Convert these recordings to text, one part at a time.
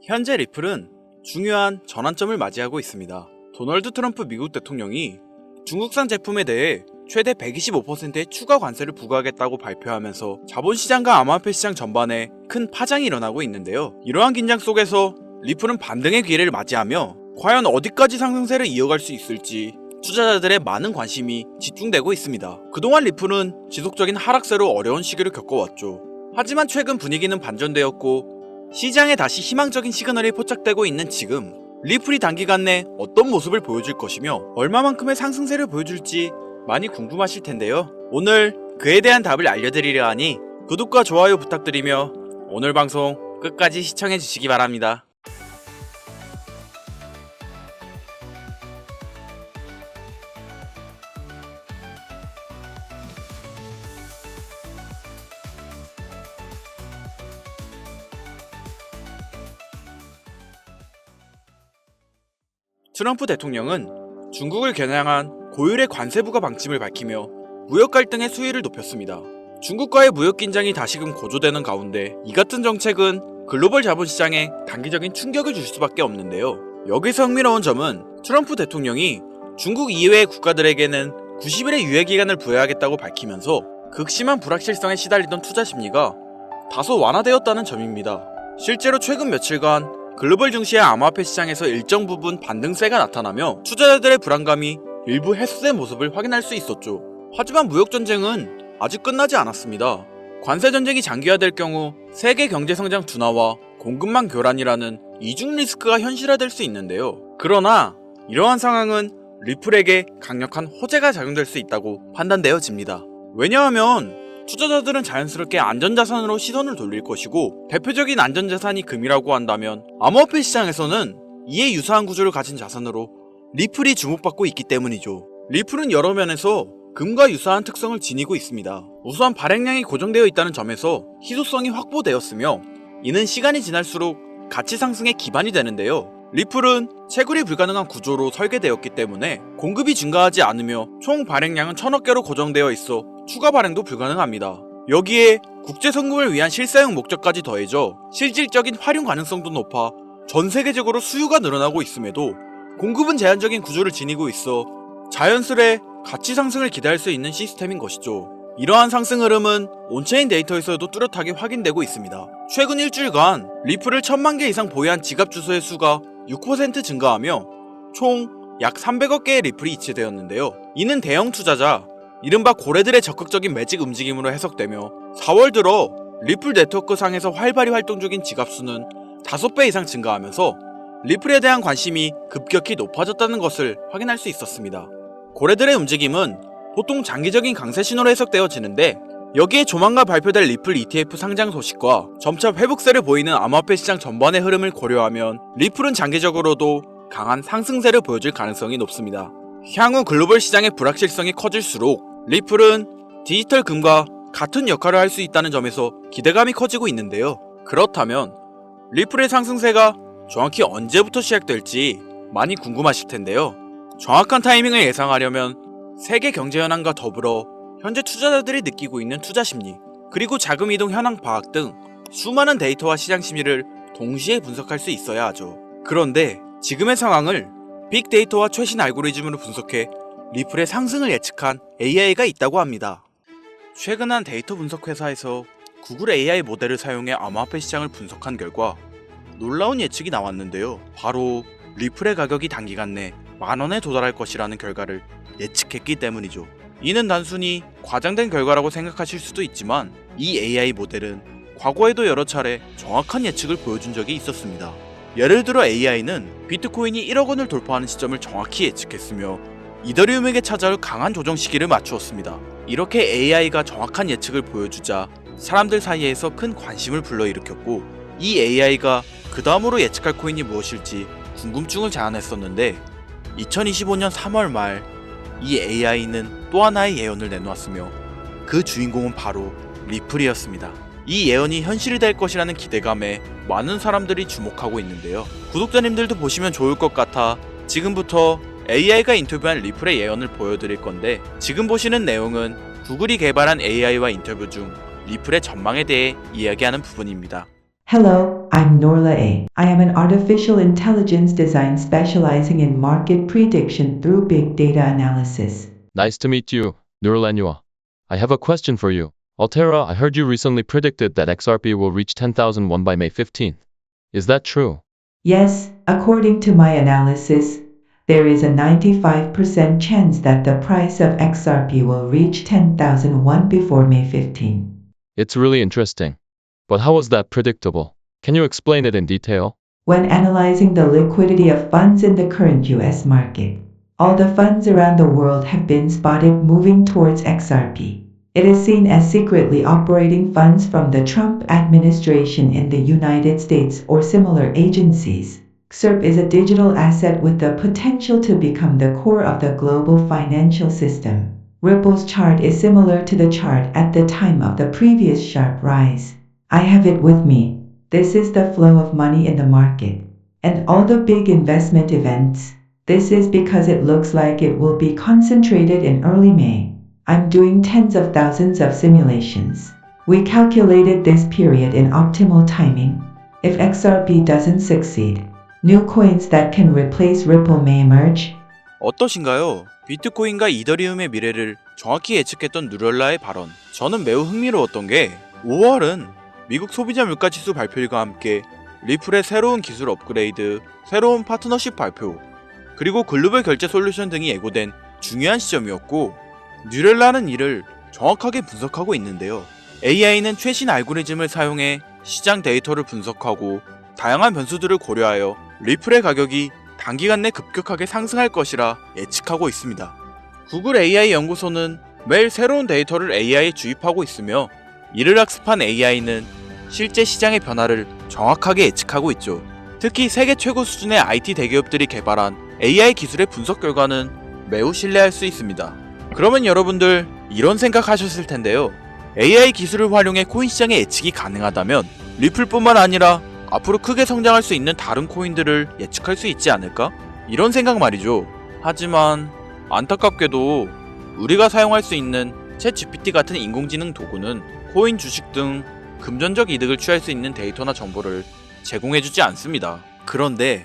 현재 리플은 중요한 전환점을 맞이하고 있습니다. 도널드 트럼프 미국 대통령이 중국산 제품에 대해 최대 125%의 추가 관세를 부과하겠다고 발표하면서 자본시장과 암호화폐 시장 전반에 큰 파장이 일어나고 있는데요. 이러한 긴장 속에서 리플은 반등의 기회를 맞이하며 과연 어디까지 상승세를 이어갈 수 있을지 투자자들의 많은 관심이 집중되고 있습니다. 그동안 리플은 지속적인 하락세로 어려운 시기를 겪어왔죠. 하지만 최근 분위기는 반전되었고 시장에 다시 희망적인 시그널이 포착되고 있는 지금, 리플이 단기간 내 어떤 모습을 보여줄 것이며 얼마만큼의 상승세를 보여줄지 많이 궁금하실 텐데요. 오늘 그에 대한 답을 알려드리려 하니 구독과 좋아요 부탁드리며 오늘 방송 끝까지 시청해 주시기 바랍니다. 트럼프 대통령은 중국을 겨냥한 고율의 관세 부과 방침을 밝히며 무역 갈등의 수위를 높였습니다. 중국과의 무역 긴장이 다시금 고조되는 가운데 이 같은 정책은 글로벌 자본시장에 단기적인 충격을 줄 수밖에 없는데요. 여기서 흥미로운 점은 트럼프 대통령이 중국 이외의 국가들에게는 90일의 유예기간을 부여하겠다고 밝히면서 극심한 불확실성에 시달리던 투자 심리가 다소 완화되었다는 점입니다. 실제로 최근 며칠간 글로벌 증시의 암호화폐 시장에서 일정 부분 반등세가 나타나며 투자자들의 불안감이 일부 해소된 모습을 확인할 수 있었죠. 하지만 무역전쟁은 아직 끝나지 않았습니다. 관세전쟁이 장기화될 경우 세계 경제성장 둔화와 공급망 교란이라는 이중 리스크가 현실화될 수 있는데요. 그러나 이러한 상황은 리플에게 강력한 호재가 작용될 수 있다고 판단되어집니다. 왜냐하면 투자자들은 자연스럽게 안전자산으로 시선을 돌릴 것이고, 대표적인 안전자산이 금이라고 한다면 암호화폐 시장에서는 이에 유사한 구조를 가진 자산으로 리플이 주목받고 있기 때문이죠. 리플은 여러 면에서 금과 유사한 특성을 지니고 있습니다. 우선 발행량이 고정되어 있다는 점에서 희소성이 확보되었으며 이는 시간이 지날수록 가치 상승의 기반이 되는데요. 리플은 채굴이 불가능한 구조로 설계되었기 때문에 공급이 증가하지 않으며 총 발행량은 1000억 개로 고정되어 있어 추가 발행도 불가능합니다. 여기에 국제 송금을 위한 실사용 목적까지 더해져 실질적인 활용 가능성도 높아 전 세계적으로 수요가 늘어나고 있음에도 공급은 제한적인 구조를 지니고 있어 자연스레 가치 상승을 기대할 수 있는 시스템인 것이죠. 이러한 상승 흐름은 온체인 데이터에서도 뚜렷하게 확인되고 있습니다. 최근 일주일간 리플을 1000만 개 이상 보유한 지갑 주소의 수가 6% 증가하며 총 약 300억 개의 리플이 이체되었는데요. 이는 대형 투자자, 이른바 고래들의 적극적인 매직 움직임으로 해석되며 4월 들어 리플 네트워크 상에서 활발히 활동 중인 지갑 수는 5배 이상 증가하면서 리플에 대한 관심이 급격히 높아졌다는 것을 확인할 수 있었습니다. 고래들의 움직임은 보통 장기적인 강세 신호로 해석되어지는데, 여기에 조만간 발표될 리플 ETF 상장 소식과 점차 회복세를 보이는 암호화폐 시장 전반의 흐름을 고려하면 리플은 장기적으로도 강한 상승세를 보여줄 가능성이 높습니다. 향후 글로벌 시장의 불확실성이 커질수록 리플은 디지털 금과 같은 역할을 할 수 있다는 점에서 기대감이 커지고 있는데요. 그렇다면 리플의 상승세가 정확히 언제부터 시작될지 많이 궁금하실 텐데요. 정확한 타이밍을 예상하려면 세계 경제 현황과 더불어 현재 투자자들이 느끼고 있는 투자 심리, 그리고 자금 이동 현황 파악 등 수많은 데이터와 시장 심리를 동시에 분석할 수 있어야 하죠. 그런데 지금의 상황을 빅데이터와 최신 알고리즘으로 분석해 리플의 상승을 예측한 AI가 있다고 합니다. 최근 한 데이터 분석 회사에서 구글 AI 모델을 사용해 암호화폐 시장을 분석한 결과 놀라운 예측이 나왔는데요. 바로 리플의 가격이 단기간 내 10,000원에 도달할 것이라는 결과를 예측했기 때문이죠. 이는 단순히 과장된 결과라고 생각하실 수도 있지만 이 AI 모델은 과거에도 여러 차례 정확한 예측을 보여준 적이 있었습니다. 예를 들어 AI는 비트코인이 1억 원을 돌파하는 시점을 정확히 예측했으며 이더리움에게 찾아올 강한 조정 시기를 맞추었습니다. 이렇게 AI가 정확한 예측을 보여주자 사람들 사이에서 큰 관심을 불러일으켰고, 이 AI가 그 다음으로 예측할 코인이 무엇일지 궁금증을 자아냈었는데 2025년 3월 말 이 AI는 또 하나의 예언을 내놓았으며 그 주인공은 바로 리플이었습니다. 이 예언이 현실이 될 것이라는 기대감에 많은 사람들이 주목하고 있는데요. 구독자님들도 보시면 좋을 것 같아 지금부터 AI가 인터뷰한 리플의 예언을 보여드릴 건데, 지금 보시는 내용은 구글이 개발한 AI와 인터뷰 중 리플의 전망에 대해 이야기하는 부분입니다. Hello, I'm Norla A. I am an artificial intelligence design specializing in market prediction through big data analysis. Nice to meet you, Nurlanua. I have a question for you. Altera, I heard you recently predicted that XRP will reach 10,001 by May 15th. Is that true? Yes, according to my analysis, there is a 95% chance that the price of XRP will reach 10,001 before May 15. It's really interesting. But how was that predictable? Can you explain it in detail? When analyzing the liquidity of funds in the current US market, all the funds around the world have been spotted moving towards XRP. It is seen as secretly operating funds from the Trump administration in the United States or similar agencies. XRP is a digital asset with the potential to become the core of the global financial system. Ripple's chart is similar to the chart at the time of the previous sharp rise. I have it with me. This is the flow of money in the market. And all the big investment events. This is because it looks like it will be concentrated in early May. I'm doing tens of thousands of simulations. We calculated this period in optimal timing. If XRP doesn't succeed, new coins that can replace Ripple may emerge. 어떠신가요? 비트코인과 이더리움의 미래를 정확히 예측했던 누렐라의 발언. 저는 매우 흥미로웠던 게 5월은 미국 소비자 물가지수 발표일과 함께 리플의 새로운 기술 업그레이드, 새로운 파트너십 발표, 그리고 글로벌 결제 솔루션 등이 예고된 중요한 시점이었고 뉴렐라는 이를 정확하게 분석하고 있는데요. AI는 최신 알고리즘을 사용해 시장 데이터를 분석하고 다양한 변수들을 고려하여 리플의 가격이 단기간 내 급격하게 상승할 것이라 예측하고 있습니다. 구글 AI 연구소는 매일 새로운 데이터를 AI에 주입하고 있으며 이를 학습한 AI는 실제 시장의 변화를 정확하게 예측하고 있죠. 특히 세계 최고 수준의 IT 대기업들이 개발한 AI 기술의 분석 결과는 매우 신뢰할 수 있습니다. 그러면 여러분들 이런 생각하셨을 텐데요. AI 기술을 활용해 코인 시장의 예측이 가능하다면 리플뿐만 아니라 앞으로 크게 성장할 수 있는 다른 코인들을 예측할 수 있지 않을까? 이런 생각 말이죠. 하지만 안타깝게도 우리가 사용할 수 있는 챗GPT 같은 인공지능 도구는 코인 주식 등 금전적 이득을 취할 수 있는 데이터나 정보를 제공해주지 않습니다. 그런데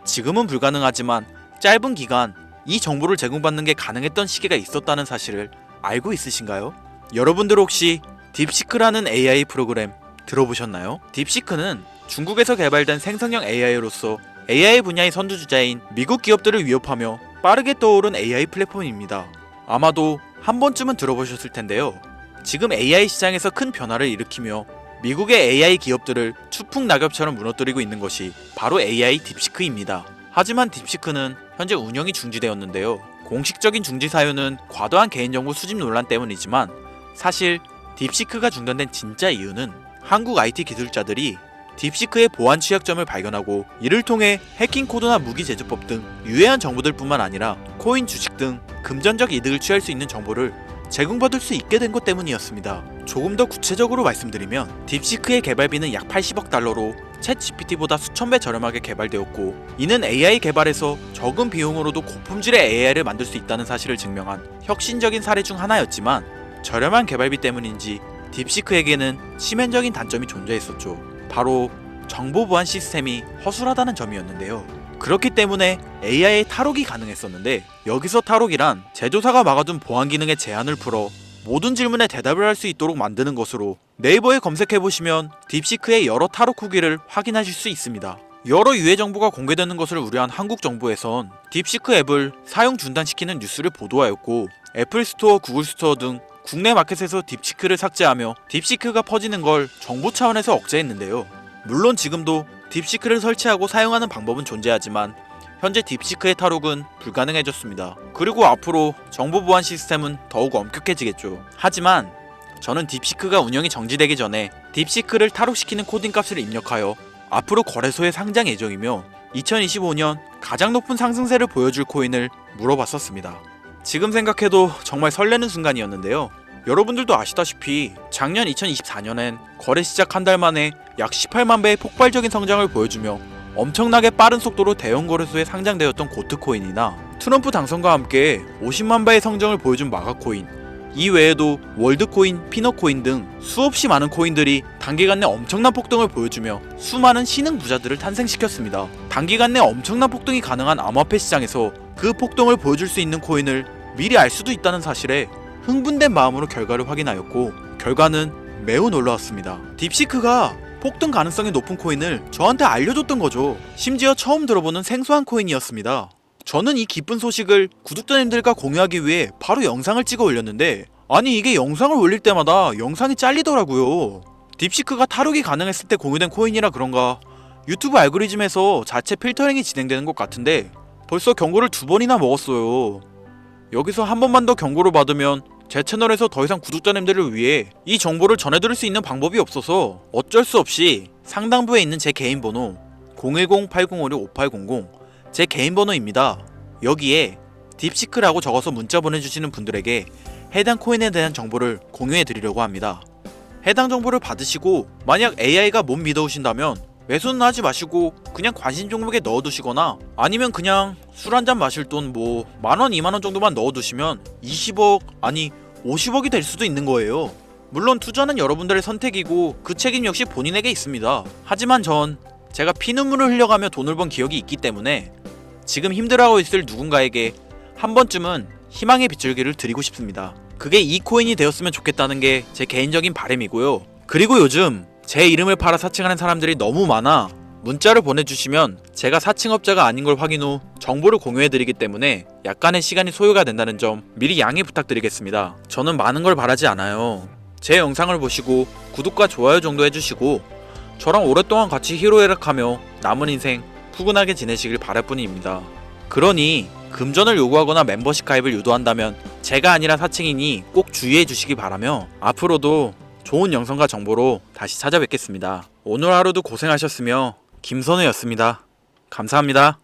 지금은 불가능하지만 짧은 기간 이 정보를 제공받는 게 가능했던 시기가 있었다는 사실을 알고 있으신가요? 여러분들 혹시 딥시크라는 AI 프로그램 들어보셨나요? 딥시크는 중국에서 개발된 생성형 AI로서 AI 분야의 선두주자인 미국 기업들을 위협하며 빠르게 떠오른 AI 플랫폼입니다. 아마도 한 번쯤은 들어보셨을 텐데요. 지금 AI 시장에서 큰 변화를 일으키며 미국의 AI 기업들을 추풍낙엽처럼 무너뜨리고 있는 것이 바로 AI 딥시크입니다. 하지만 딥시크는 현재 운영이 중지되었는데요. 공식적인 중지 사유는 과도한 개인정보 수집 논란 때문이지만 사실 딥시크가 중단된 진짜 이유는 한국 IT 기술자들이 딥시크의 보안 취약점을 발견하고 이를 통해 해킹 코드나 무기 제조법 등 유해한 정보들 뿐만 아니라 코인 주식 등 금전적 이득을 취할 수 있는 정보를 제공받을 수 있게 된 것 때문이었습니다. 조금 더 구체적으로 말씀드리면 딥시크의 개발비는 약 80억 달러로 챗 GPT보다 수천 배 저렴하게 개발되었고 이는 AI 개발에서 적은 비용으로도 고품질의 AI를 만들 수 있다는 사실을 증명한 혁신적인 사례 중 하나였지만 저렴한 개발비 때문인지 딥시크에게는 치명적인 단점이 존재했었죠. 바로 정보 보안 시스템이 허술하다는 점이었는데요. 그렇기 때문에 AI의 탈옥이 가능했었는데 여기서 탈옥이란 제조사가 막아둔 보안 기능의 제한을 풀어 모든 질문에 대답을 할 수 있도록 만드는 것으로 네이버에 검색해보시면 딥시크의 여러 탈옥 후기를 확인하실 수 있습니다. 여러 유해 정보가 공개되는 것을 우려한 한국 정부에선 딥시크 앱을 사용 중단시키는 뉴스를 보도하였고 애플 스토어, 구글 스토어 등 국내 마켓에서 딥시크를 삭제하며 딥시크가 퍼지는 걸 정부 차원에서 억제했는데요. 물론 지금도 딥시크를 설치하고 사용하는 방법은 존재하지만 현재 딥시크의 탈옥은 불가능해졌습니다. 그리고 앞으로 정보 보안 시스템은 더욱 엄격해지겠죠. 하지만 저는 딥시크가 운영이 정지되기 전에 딥시크를 탈옥시키는 코딩 값을 입력하여 앞으로 거래소에 상장 예정이며 2025년 가장 높은 상승세를 보여줄 코인을 물어봤었습니다. 지금 생각해도 정말 설레는 순간이었는데요. 여러분들도 아시다시피 작년 2024년엔 거래 시작 한 달 만에 약 18만 배의 폭발적인 성장을 보여주며 엄청나게 빠른 속도로 대형 거래소에 상장되었던 고트코인이나 트럼프 당선과 함께 50만 배의 성장을 보여준 마가코인, 이 외에도 월드코인, 피너코인 등 수없이 많은 코인들이 단기간 내 엄청난 폭등을 보여주며 수많은 신흥 부자들을 탄생시켰습니다. 단기간 내 엄청난 폭등이 가능한 암호화폐 시장에서 그 폭등을 보여줄 수 있는 코인을 미리 알 수도 있다는 사실에 흥분된 마음으로 결과를 확인하였고, 결과는 매우 놀라웠습니다. 딥시크가 폭등 가능성이 높은 코인을 저한테 알려줬던 거죠. 심지어 처음 들어보는 생소한 코인이었습니다. 저는 이 기쁜 소식을 구독자님들과 공유하기 위해 바로 영상을 찍어 올렸는데, 아니 이게 영상을 올릴 때마다 영상이 잘리더라고요. 딥시크가 탈옥이 가능했을 때 공유된 코인이라 그런가 유튜브 알고리즘에서 자체 필터링이 진행되는 것 같은데 벌써 경고를 2번이나 먹었어요. 여기서 한 번만 더 경고를 받으면 제 채널에서 더 이상 구독자님들을 위해 이 정보를 전해드릴 수 있는 방법이 없어서 어쩔 수 없이 상단부에 있는 제 개인 번호 010-8056-5800 제 개인 번호입니다. 여기에 딥시크라고 적어서 문자 보내주시는 분들에게 해당 코인에 대한 정보를 공유해 드리려고 합니다. 해당 정보를 받으시고 만약 AI가 못 믿어오신다면 매수는 하지 마시고 그냥 관심 종목에 넣어두시거나, 아니면 그냥 술 한잔 마실 돈 뭐 만원 2만원 정도만 넣어두시면 20억 아니 50억이 될 수도 있는 거예요. 물론 투자는 여러분들의 선택이고 그 책임 역시 본인에게 있습니다. 하지만 전 제가 피눈물을 흘려가며 돈을 번 기억이 있기 때문에 지금 힘들어하고 있을 누군가에게 한 번쯤은 희망의 빗줄기를 드리고 싶습니다. 그게 이 코인이 되었으면 좋겠다는 게 제 개인적인 바람이고요. 그리고 요즘 제 이름을 팔아 사칭하는 사람들이 너무 많아 문자를 보내주시면 제가 사칭업자가 아닌 걸 확인 후 정보를 공유해드리기 때문에 약간의 시간이 소요가 된다는 점 미리 양해 부탁드리겠습니다. 저는 많은 걸 바라지 않아요. 제 영상을 보시고 구독과 좋아요 정도 해주시고 저랑 오랫동안 같이 희로애락하며 남은 인생 푸근하게 지내시길 바랄 뿐입니다. 그러니 금전을 요구하거나 멤버십 가입을 유도한다면 제가 아니라 사칭이니 꼭 주의해 주시기 바라며 앞으로도 좋은 영상과 정보로 다시 찾아뵙겠습니다. 오늘 하루도 고생하셨으며 김선우였습니다. 감사합니다.